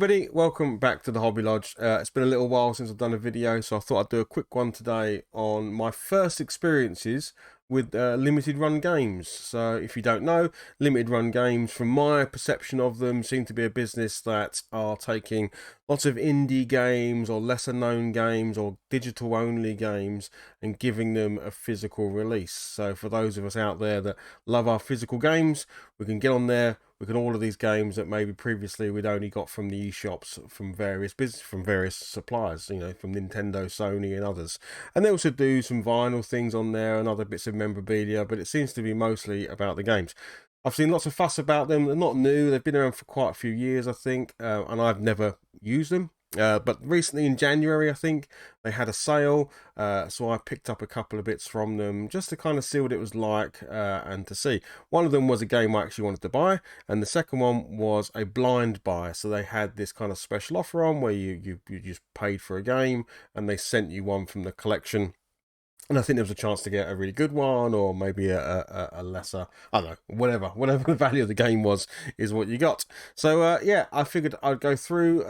everybody, welcome back to the Hobby Lodge. It's been a little while since I've done a video, so I thought I'd do a quick one today on my first experiences with limited run games. So if you don't know, limited run games, from my perception of them, seem to be a business that are taking lots of indie games or lesser known games or digital only games and giving them a physical release. So for those of us out there that love our physical games, we can get on there. We can order these games that maybe previously we'd only got from the eShops from various suppliers, you know, from Nintendo, Sony, and others. And they also do some vinyl things on there and other bits of memorabilia, but it seems to be mostly about the games. I've seen lots of fuss about them. They're not new. They've been around for quite a few years, I think, and I've never used them. But recently in January, I think, they had a sale, so I picked up a couple of bits from them just to kind of see what it was like and to see. One of them was a game I actually wanted to buy, and the second one was a blind buy. So they had this kind of special offer on where you just paid for a game and they sent you one from the collection. And I think there was a chance to get a really good one, or maybe a lesser, I don't know, whatever the value of the game was, is what you got. So yeah, I figured I'd go through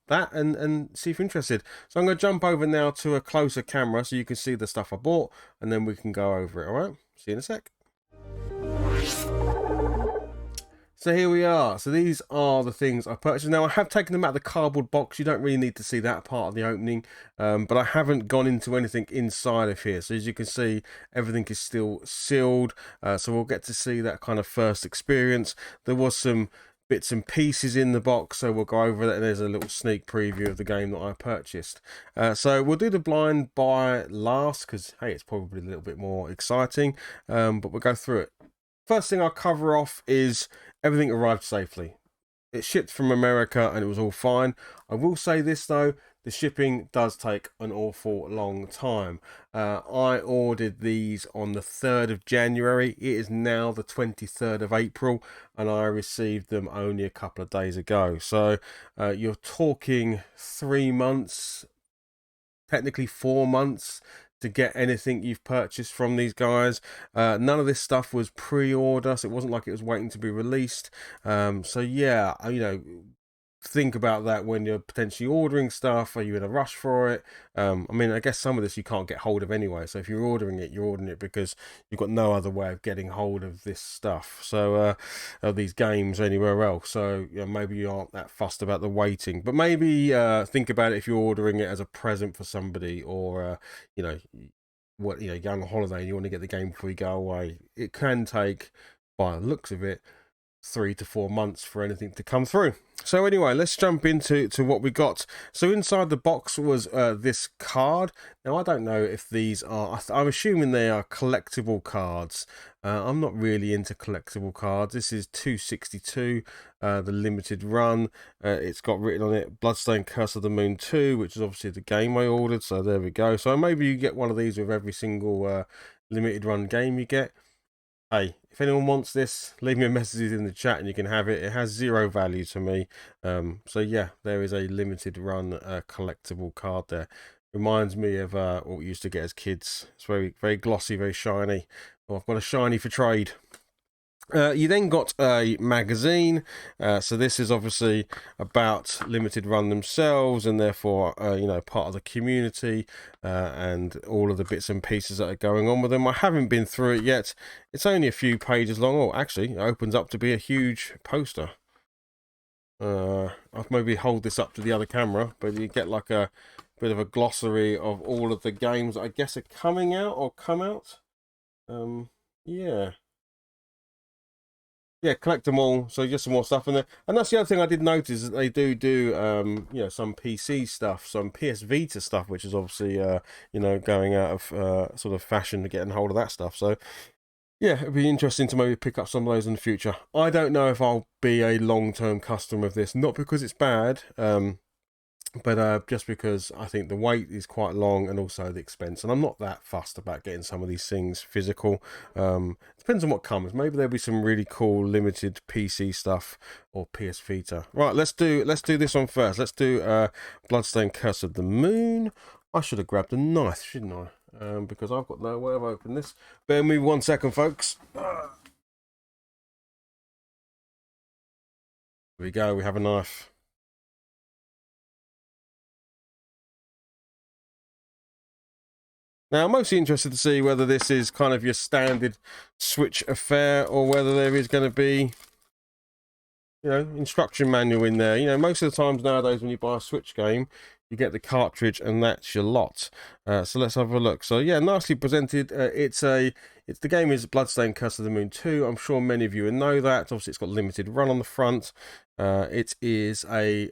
that and see if you're interested. So I'm going to jump over now to a closer camera so you can see the stuff I bought, and then we can go over it, all right? See you in a sec. So here we are. So these are the things I purchased. Now I have taken them out of the cardboard box. You don't really need to see that part of the opening, but I haven't gone into anything inside of here. So as you can see, everything is still sealed. So we'll get to see that kind of first experience. There was some bits and pieces in the box, so we'll go over that, and there's a little sneak preview of the game that I purchased. So we'll do the blind buy last, because hey, it's probably a little bit more exciting, but we'll go through it. First thing I'll cover off is everything arrived safely. It shipped from America and it was all fine. I will say this though, the shipping does take an awful long time. I ordered these on the 3rd of January. It is now the 23rd of April and I received them only a couple of days ago. So you're talking 3 months, technically 4 months, to get anything you've purchased from these guys. None of this stuff was pre-order, so it wasn't like it was waiting to be released. So yeah, you know, think about that when you're potentially ordering stuff. Are you in a rush for it? I mean, I guess some of this you can't get hold of anyway, so if you're ordering it, you're ordering it because you've got no other way of getting hold of this stuff, so of these games anywhere else. So you know, maybe you aren't that fussed about the waiting, but maybe think about it if you're ordering it as a present for somebody, or you know, you're going on holiday and you want to get the game before you go away. It can take, by the looks of it, 3 to 4 months for anything to come through. So anyway, let's jump into what we got. So inside the box was this card. Now I don't know if these are, I'm assuming they are collectible cards. I'm not really into collectible cards. This is 262, the limited run. It's got written on it Bloodstained Curse of the Moon 2, which is obviously the game I ordered. So there we go. So maybe you get one of these with every single limited run game you get. Hey, if anyone wants this, leave me a message in the chat and you can have it. It has 0 value to me. So yeah, there is a limited run collectible card there. Reminds me of what we used to get as kids. It's very, very glossy, very shiny. Well, I've got a shiny for trade. You then got a magazine, so this is obviously about limited run themselves, and therefore you know, part of the community and all of the bits and pieces that are going on with them. I haven't been through it yet. It's only a few pages long. Oh, actually, it opens up to be a huge poster. I'll maybe hold this up to the other camera, but you get like a bit of a glossary of all of the games I guess are coming out or come out. Yeah. Yeah, collect them all. So just some more stuff in there, and that's the other thing I did notice, that they do you know, some PC stuff, some PS Vita stuff, which is obviously you know, going out of sort of fashion to getting hold of that stuff. So yeah, it'd be interesting to maybe pick up some of those in the future. I don't know if I'll be a long-term customer of this, not because it's bad, but just because I think the wait is quite long, and also the expense, and I'm not that fussed about getting some of these things physical. Depends on what comes. Maybe there'll be some really cool limited PC stuff or PS Vita. Right, let's do this one first. Let's do Bloodstained Curse of the Moon. I should have grabbed a knife, shouldn't I? Because I've got no way of opening this. Bear with me 1 second, folks. Here we go, we have a knife. Now, I'm mostly interested to see whether this is kind of your standard Switch affair or whether there is going to be, you know, instruction manual in there. You know, most of the times nowadays when you buy a Switch game, you get the cartridge and that's your lot. So let's have a look. So yeah, nicely presented. The game is Bloodstained: Curse of the Moon 2. I'm sure many of you know that. Obviously, it's got limited run on the front. It is a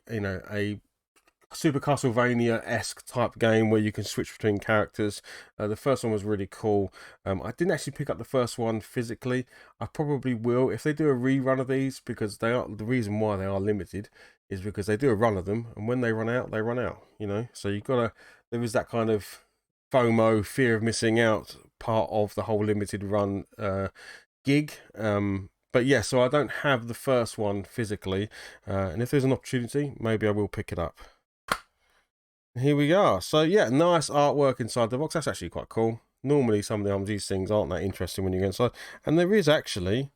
Super Castlevania-esque type game where you can switch between characters. The first one was really cool. I didn't actually pick up the first one physically. I probably will if they do a rerun of these, because the reason why they are limited is because they do a run of them, and when they run out, they run out. You know, so there is that kind of FOMO, fear of missing out, part of the whole limited run gig. But yeah, so I don't have the first one physically, and if there's an opportunity, maybe I will pick it up. Here we are. So yeah, nice artwork inside the box. That's actually quite cool. Normally some of these things aren't that interesting when you go inside. And there is actually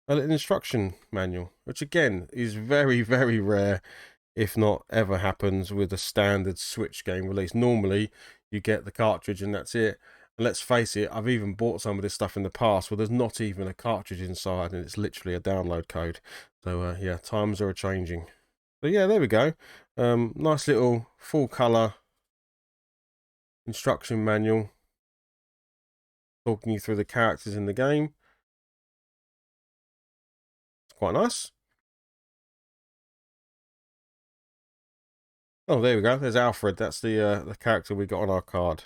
a little instruction manual, which again is very, very rare, if not ever happens with a standard Switch game release. Normally you get the cartridge and that's it. And let's face it, I've even bought some of this stuff in the past where there's not even a cartridge inside and it's literally a download code. So yeah, times are changing. But yeah, there we go. Nice little full colour instruction manual talking you through the characters in the game. It's quite nice. Oh, there we go. There's Alfred. That's the character we got on our card.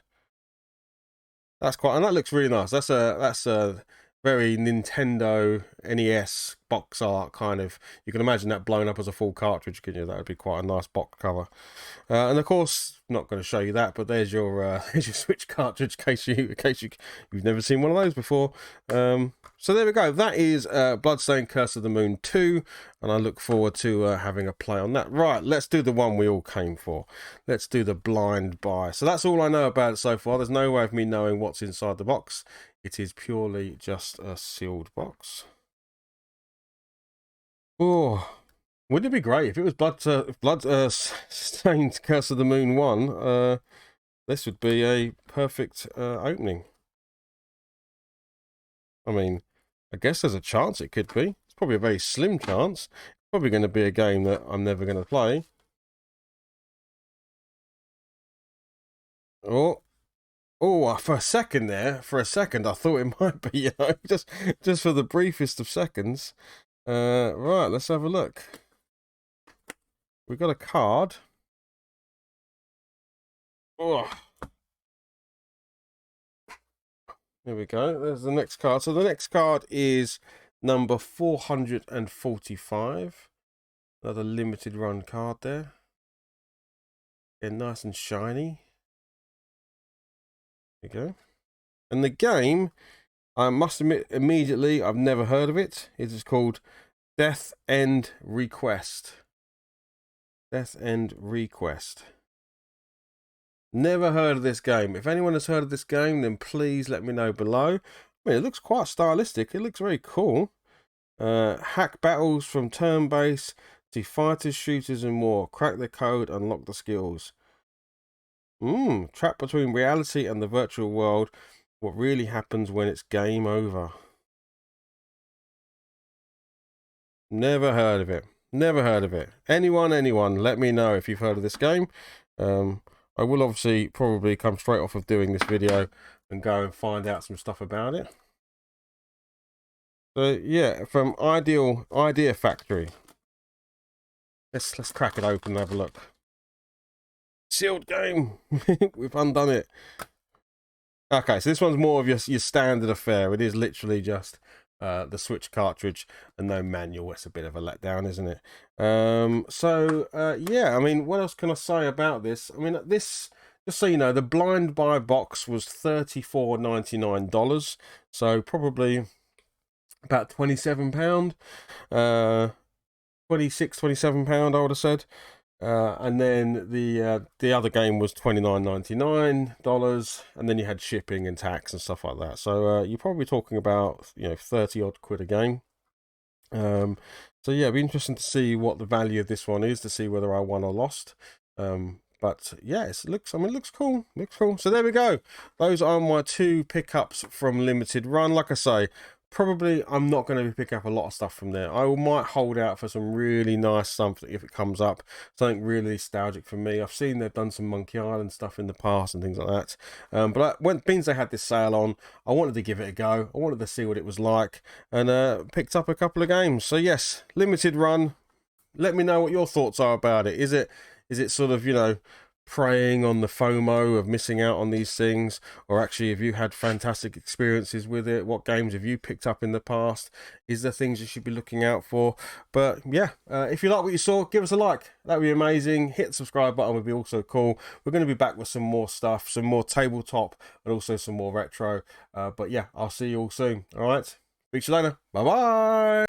And that looks really nice. That's a very Nintendo NES box art kind of. You can imagine that blown up as a full cartridge, couldn't you? That would be quite a nice box cover. And of course, not going to show you that, but there's your Switch cartridge, in case you've never seen one of those before. So there we go. That is Bloodstained: Curse of the Moon 2, and I look forward to having a play on that. Right, let's do the one we all came for. Let's do the blind buy. So that's all I know about it so far. There's no way of me knowing what's inside the box. It is purely just a sealed box. Oh, wouldn't it be great if it was Bloodstained: Curse of the Moon 1? This would be a perfect opening. I mean, I guess there's a chance it could be. It's probably a very slim chance. It's probably going to be a game that I'm never going to play. Oh, for a second, I thought it might be, you know, just for the briefest of seconds. Right, let's have a look. We've got a card. Oh, there we go. There's the next card. So the next card is number 445. Another limited run card there. Yeah, nice and shiny. There you go. And the game, I must admit immediately, I've never heard of it. It is called Death End Request. Death End Request. Never heard of this game. If anyone has heard of this game, then please let me know below. I mean, it looks quite stylistic. It looks very cool. Hack battles from turn-based to fighters, shooters, and more. Crack the code, unlock the skills. Trapped between reality and the virtual world. What really happens when it's game over? Never heard of it. Never heard of it. Anyone, let me know if you've heard of this game. I will obviously probably come straight off of doing this video and go and find out some stuff about it. So yeah, from Idea Factory. Let's crack it open and have a look. Sealed game. We've undone it. Okay, so this one's more of your standard affair. It is literally just the Switch cartridge and no manual. It's a bit of a letdown, isn't it? Yeah, I mean, what else can I say about this? I mean, this, just so you know, the blind buy box was $34.99, so probably about £27, £26, £27, I would have said. And then the other game was $29.99, and then you had shipping and tax and stuff like that. So you're probably talking about 30 odd quid a game. So yeah, it'd be interesting to see what the value of this one is, to see whether I won or lost. But yes, it looks, I mean, it looks cool. Looks cool. So there we go. Those are my 2 pickups from Limited Run. Like I say, probably I'm not going to be picking up a lot of stuff from there. I might hold out for some really nice something if it comes up, something really nostalgic for me. I've seen they've done some Monkey Island stuff in the past and things like that. But when being they had this sale on, I wanted to give it a go. I wanted to see what it was like, and picked up a couple of games. So yes, Limited Run. Let me know what your thoughts are about it. Is it sort of, you know, preying on the FOMO of missing out on these things, or actually have you had fantastic experiences with it? What games have you picked up in the past? Is there things you should be looking out for? But yeah, if you like what you saw, give us a like. That'd be amazing. Hit the subscribe button would be also cool. We're going to be back with some more stuff, some more tabletop, and also some more retro. But yeah, I'll see you all soon. All right, speak to you later. Bye bye.